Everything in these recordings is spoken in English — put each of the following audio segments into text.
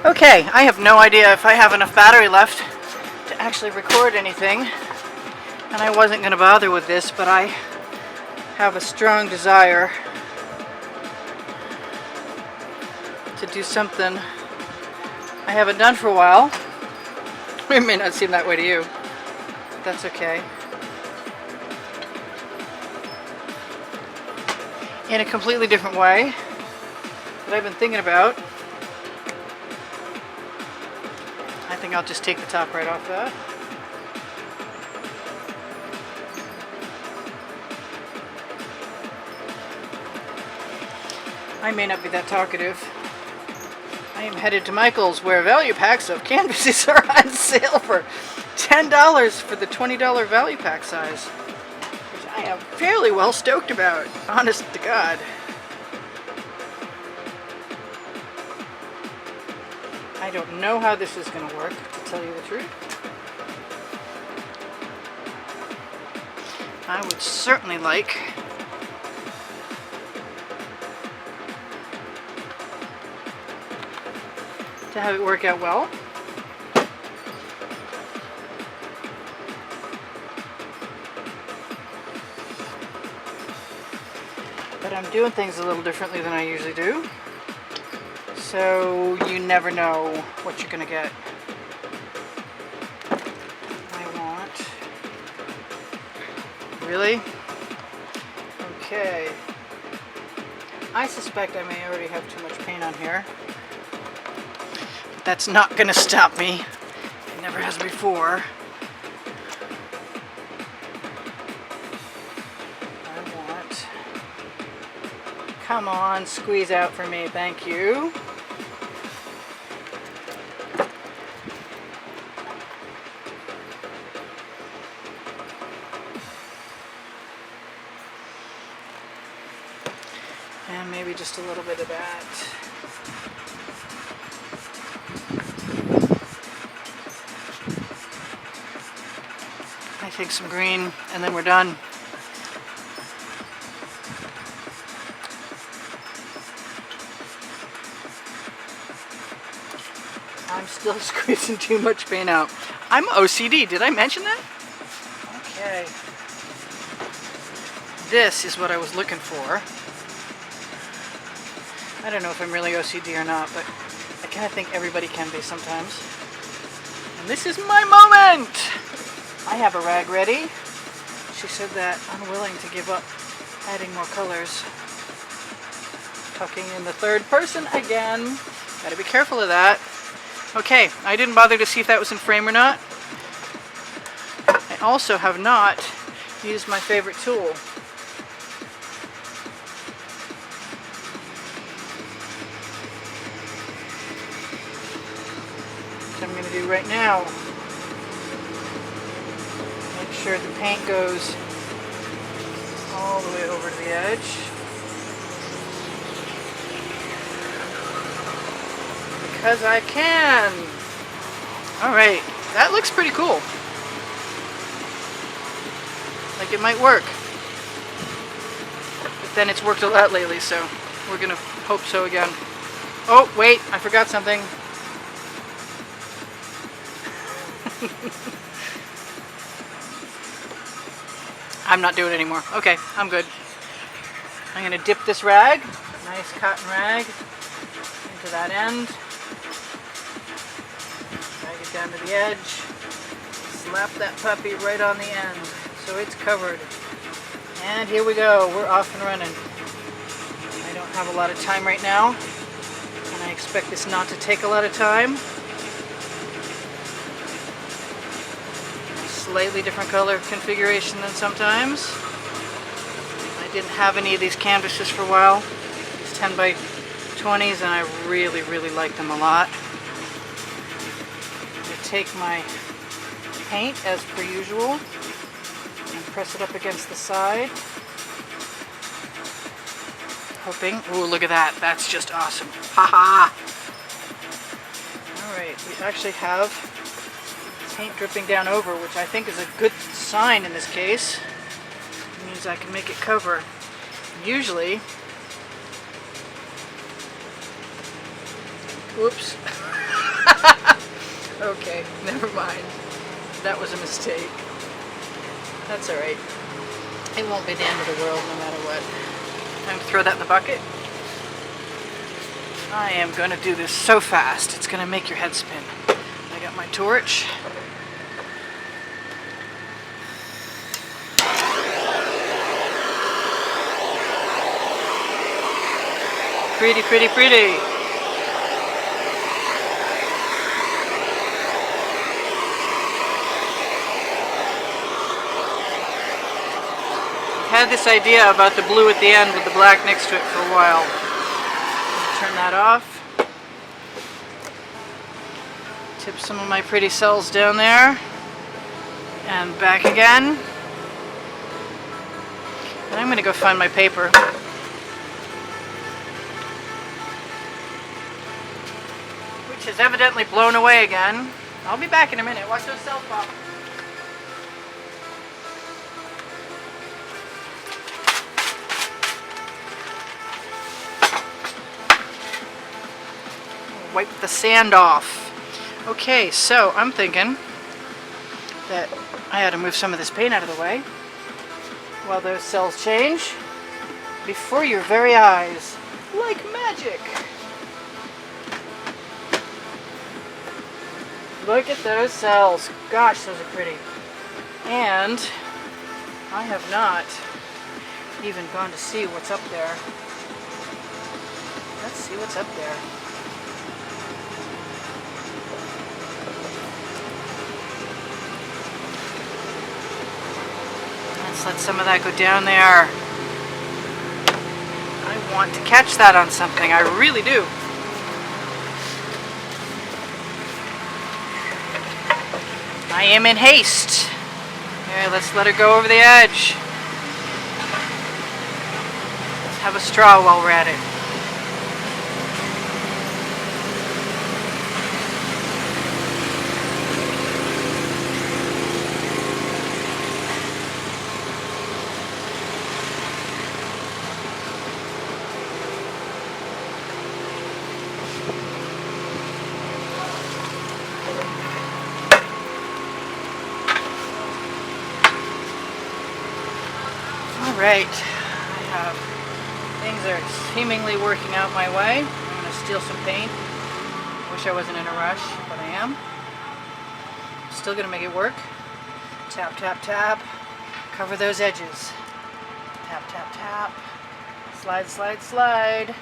Okay, I have no idea if I have enough battery left to actually record anything, and I wasn't going to bother with this, but I have a strong desire to do something I haven't done for a while. It may not seem that way to you, but that's okay. In a completely different way that I've been thinking about. I think I'll just take the top right off that. I may not be that talkative. I am headed to Michael's where value packs of canvases are on sale for $10 for the $20 value pack size, which I am fairly well stoked about, honest to God. I don't know how this is going to work, to tell you the truth. I would certainly like to have it work out well. But I'm doing things a little differently than I usually do. So you never know what you're going to get. Really? Okay. I suspect I may already have too much paint on here. But that's not going to stop me. It never has before. Come on, squeeze out for me, thank you. And maybe just a little bit of that. I think some green, and then we're done. I'm still squeezing too much paint out. I'm OCD, did I mention that? Okay. This is what I was looking for. I don't know if I'm really OCD or not, but I kind of think everybody can be sometimes. And this is my moment! I have a rag ready. She said that unwilling to give up adding more colors. Talking in the third person again. Gotta be careful of that. Okay, I didn't bother to see if that was in frame or not. I also have not used my favorite tool. Which I'm going to do right now. Make sure the paint goes all the way over to the edge. Because I can. Alright, that looks pretty cool. Like it might work. But then it's worked a lot lately, so we're gonna hope so again. Oh, wait, I forgot something. I'm not doing it anymore. Okay, I'm good. I'm gonna dip this rag, nice cotton rag, into that end. Drag it down to the edge. Slap that puppy right on the end so it's covered. And here we go. We're off and running. I don't have a lot of time right now, and I expect this not to take a lot of time. Slightly different color configuration than sometimes. I didn't have any of these canvases for a while. These 10 by 20s, and I really, really like them a lot. I'm going to take my paint as per usual and press it up against the side. Hoping, ooh, look at that, that's just awesome. Haha! Alright, we actually have paint dripping down over, which I think is a good sign in this case. It means I can make it cover. Usually, oops, Okay, never mind. That was a mistake. That's alright. It won't be the end of the world no matter what. Time to throw that in the bucket. I am going to do this so fast, it's going to make your head spin. I got my torch. Pretty, pretty, pretty. Had this idea about the blue at the end with the black next to it for a while. Turn that off. Tip some of my pretty cells down there. And back again. And I'm going to go find my paper. Which is evidently blown away again. I'll be back in a minute. Watch those cells pop. Wipe the sand off. Okay, so I'm thinking that I had to move some of this paint out of the way while those cells change before your very eyes, like magic. Look at those cells. Gosh, those are pretty. And I have not even gone to see what's up there. Let's see what's up there. Let's let some of that go down there. I want to catch that on something. I really do. I am in haste. Okay, let's let it go over the edge. Let's have a straw while we're at it. Alright, things are seemingly working out my way. I'm going to steal some paint. Wish I wasn't in a rush, but I am. Still going to make it work. Tap, tap, tap. Cover those edges. Tap, tap, tap. Slide, slide, slide.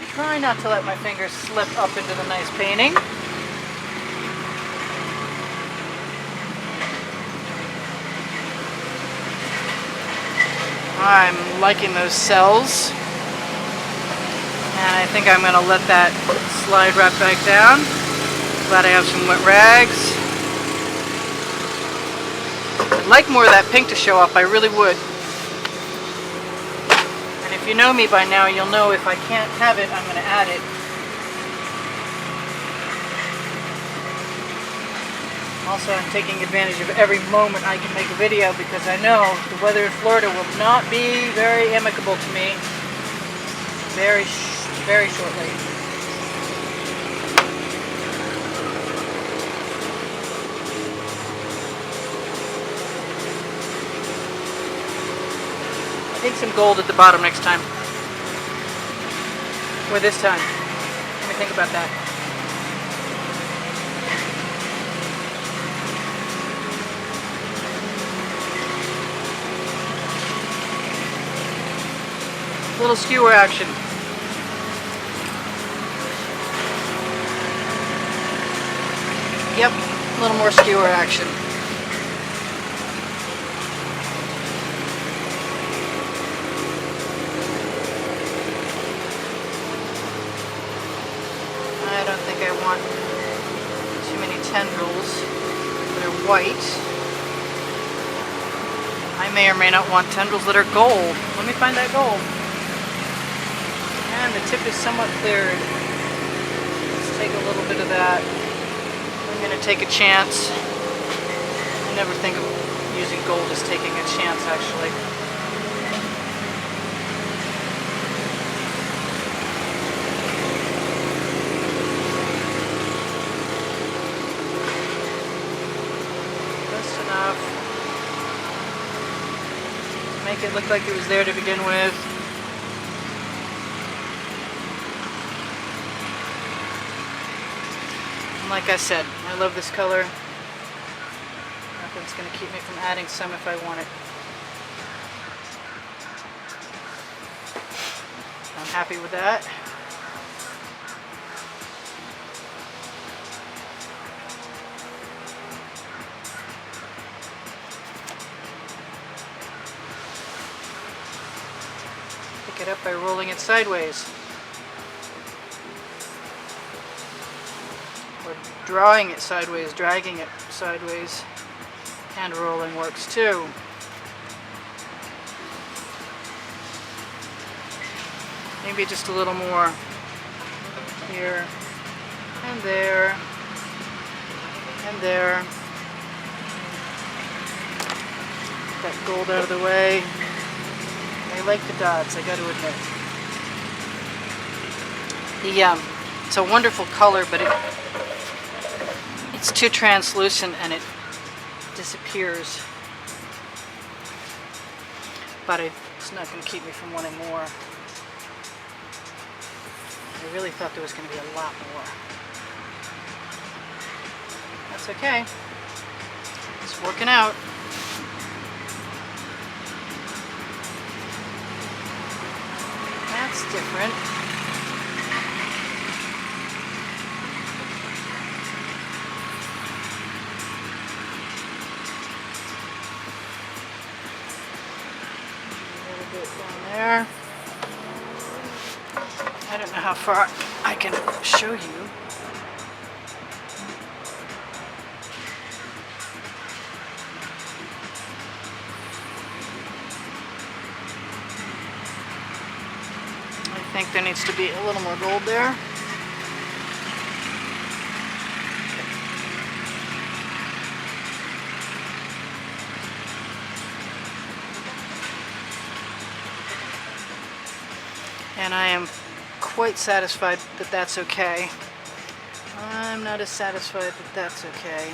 Try not to let my fingers slip up into the nice painting. I'm liking those cells, and I think I'm going to let that slide right back down. Glad I have some wet rags. I'd like more of that pink to show up, I really would. And if you know me by now, you'll know if I can't have it, I'm going to add it. Also, I'm taking advantage of every moment I can make a video because I know the weather in Florida will not be very amicable to me very shortly. I think some gold at the bottom next time. Or this time. Let me think about that. Little skewer action. Yep, a little more skewer action. I don't think I want too many tendrils that are white. I may or may not want tendrils that are gold. Let me find that gold. And the tip is somewhat cleared. Let's take a little bit of that. I'm going to take a chance. I never think of using gold as taking a chance, actually. make it look like it was there to begin with. And like I said, I love this color. Nothing's going to keep me from adding some if I want it. I'm happy with that. Pick it up by rolling it sideways. Or drawing it sideways, dragging it sideways. And rolling works too. Maybe just a little more here and there and there. Get that gold out of the way. I like the dots, I got to admit. It's a wonderful color, but it's too translucent and it disappears. But it's not going to keep me from wanting more. I really thought there was going to be a lot more. That's okay. It's working out. That's different. A little bit down there. I don't know how far I can show you. I think there needs to be a little more gold there. And I am quite satisfied that that's okay. I'm not as satisfied that that's okay.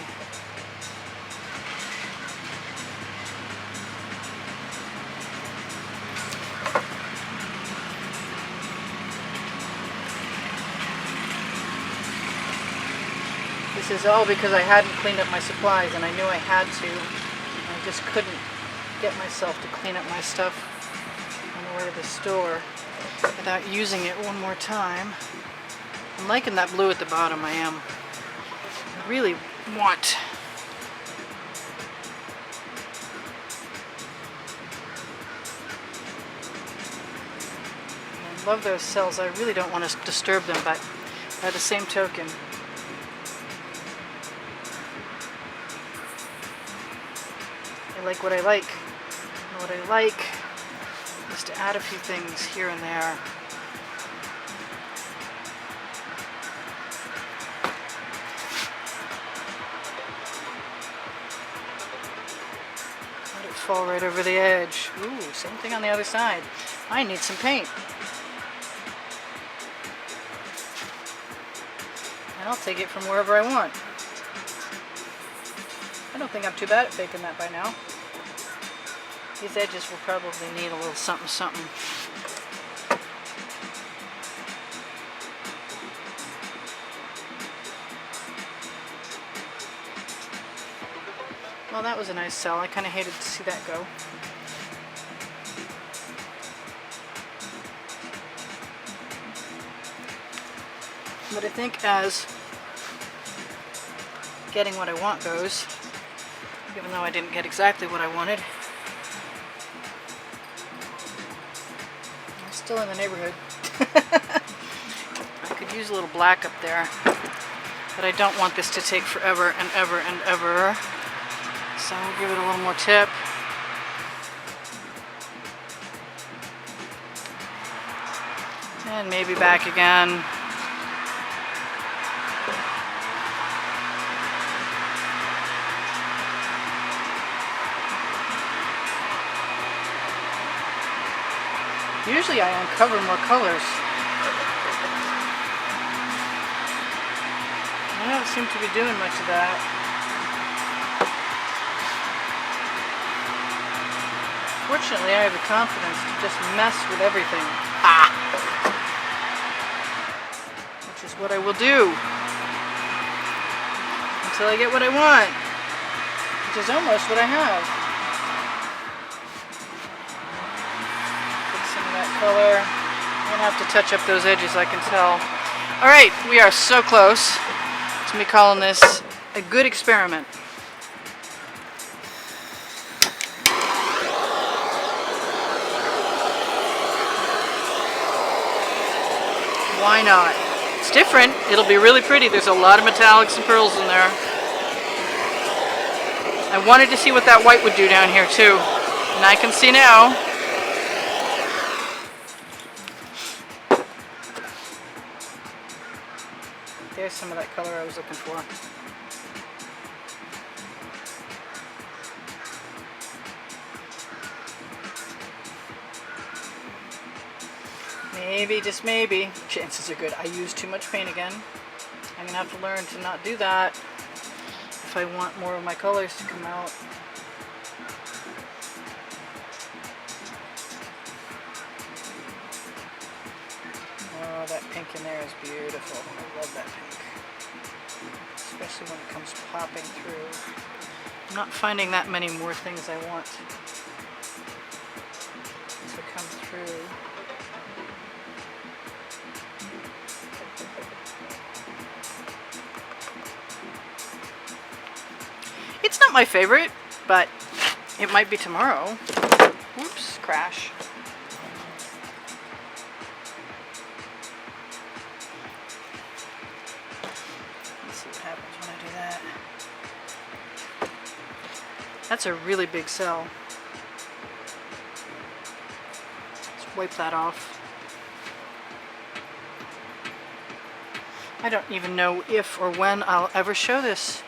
This is all because I hadn't cleaned up my supplies, and I knew I had to. I just couldn't get myself to clean up my stuff on the way to the store without using it one more time. I'm liking that blue at the bottom, I am. I really want I love those cells. I really don't want to disturb them, but by the same token, I like what I like. And what I like is to add a few things here and there. Let it fall right over the edge. Ooh, same thing on the other side. I need some paint. And I'll take it from wherever I want. I don't think I'm too bad at baking that by now. These edges will probably need a little something something. Well, that was a nice cell. I kind of hated to see that go. But I think as getting what I want goes, even though I didn't get exactly what I wanted, I'm still in the neighborhood. I could use a little black up there, but I don't want this to take forever and ever and ever. So I'll give it a little more tip. And maybe back again. Usually I uncover more colors. I don't seem to be doing much of that. Fortunately, I have the confidence to just mess with everything. Ah! Which is what I will do until I get what I want, which is almost what I have. Get some of that color. I'm gonna have to touch up those edges, I can tell. All right, we are so close to me calling this a good experiment. Why not? It's different. It'll be really pretty. There's a lot of metallics and pearls in there. I wanted to see what that white would do down here too. And I can see now. There's some of that color I was looking for. Maybe, just maybe, chances are good I use too much paint again. I'm gonna have to learn to not do that if I want more of my colors to come out. Oh, that pink in there is beautiful. I love that pink. Especially when it comes popping through. I'm not finding that many more things I want to come through. It's not my favorite, but it might be tomorrow. Whoops, crash. Let's see what happens when I do that. That's a really big cell. Let's wipe that off. I don't even know if or when I'll ever show this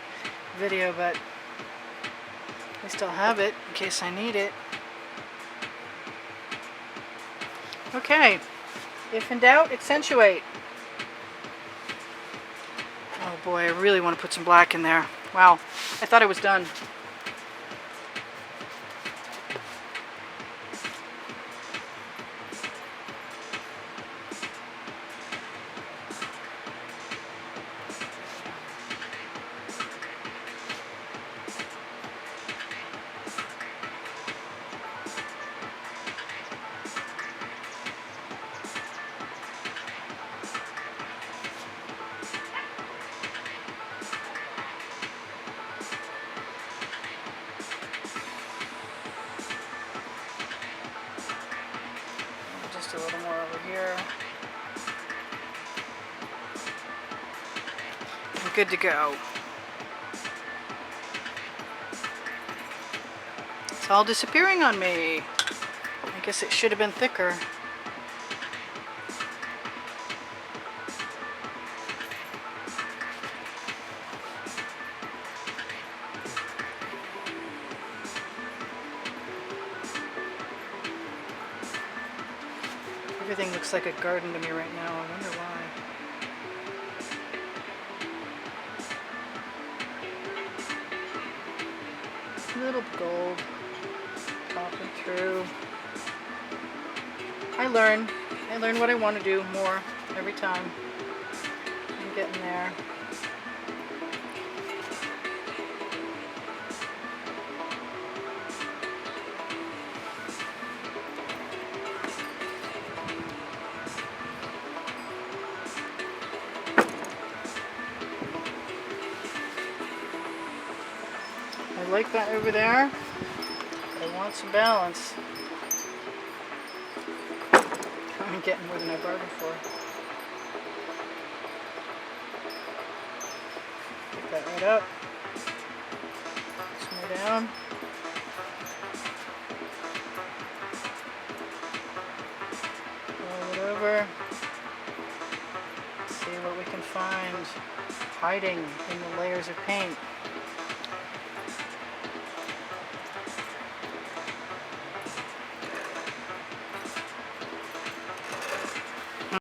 video, but I still have it in case I need it. Okay, if in doubt, accentuate. Oh boy, I really want to put some black in there. Wow, I thought I was done. Just a little more over here. I'm good to go. It's all disappearing on me. I guess it should have been thicker. Everything looks like a garden to me right now. I wonder why. Little gold popping through. I learn what I want to do more every time. I'm getting there. I like that over there, but I want some balance. I'm getting more than I bargained for. Pick that right up. Smear down. Roll it over. See what we can find hiding in the layers of paint.